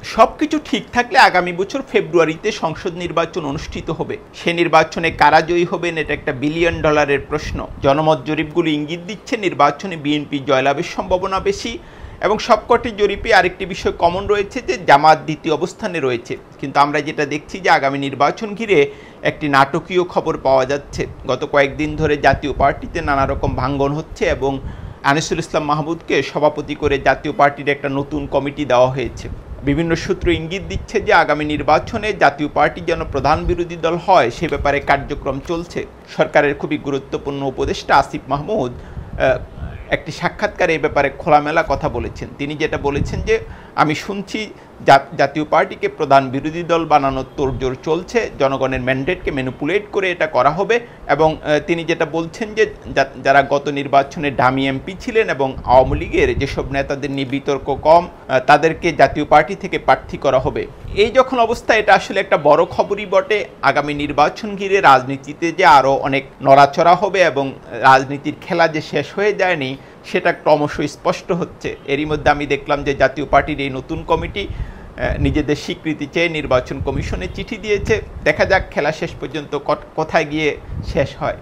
সবকিছু ঠিক থাকলে আগামী বছর ফেব্রুয়ারিতে সংসদ নির্বাচন অনুষ্ঠিত হবে। সে নির্বাচনে কারা জয়ী হবেন এটা একটা বিলিয়ন ডলারের প্রশ্ন। জনমত জরিপগুলো ইঙ্গিত দিচ্ছে নির্বাচনে বিএনপি জয়লাভের সম্ভাবনা বেশি, এবং সবকটি জরিপে আরেকটি বিষয় কমন রয়েছে যে জামাত দ্বিতীয় অবস্থানে রয়েছে। কিন্তু আমরা যেটা দেখছি যে আগামী নির্বাচন ঘিরে একটি নাটকীয় খবর পাওয়া যাচ্ছে। গত কয়েকদিন ধরে জাতীয় পার্টিতে নানা রকম ভাঙ্গন হচ্ছে এবং আনিসুল ইসলাম মাহমুদকে সভাপতি করে জাতীয় পার্টির একটা নতুন কমিটি দেওয়া হয়েছে। বিভিন্ন সূত্র ইঙ্গিত দিচ্ছে যে আগামী নির্বাচনে জাতীয় পার্টি যেন প্রধান বিরোধী দল হয় সে ব্যাপারে কার্যক্রম চলছে। সরকারের খুবই গুরুত্বপূর্ণ উপদেষ্টা আসিফ মাহমুদ একটি সাক্ষাৎকারে এ ব্যাপারে খোলামেলা কথা বলেছেন। তিনি যেটা বলেছেন যে আমি শুনছি জাতীয় পার্টিকে প্রধান বিরোধী দল বানানোর তোড়জোড় চলছে, জনগণের ম্যান্ডেটকে ম্যানিপুলেট করে এটা করা হবে। এবং তিনি যেটা বলছেন যে যারা গত নির্বাচনে ডামি এমপি ছিলেন এবং আওয়ামী লীগের যেসব নেতাদের নিয়ে বিতর্ক কম তাদেরকে জাতীয় পার্টি থেকে প্রার্থী করা হবে। এই যখন অবস্থা, এটা আসলে একটা বড় খবরই বটে। আগামী নির্বাচন ঘিরে রাজনীতিতে যে আরও অনেক নড়াচড়া হবে এবং রাজনীতির খেলা যে শেষ হয়ে যায়নি সেটা ক্রমশ স্পষ্ট হচ্ছে। এরই মধ্যে আমি দেখলাম যে জাতীয় পার্টির এই নতুন কমিটি নিজেদের স্বীকৃতি চেয়ে নির্বাচন কমিশনে চিঠি দিয়েছে। দেখা যাক খেলা শেষ পর্যন্ত কোথায় গিয়ে শেষ হয়।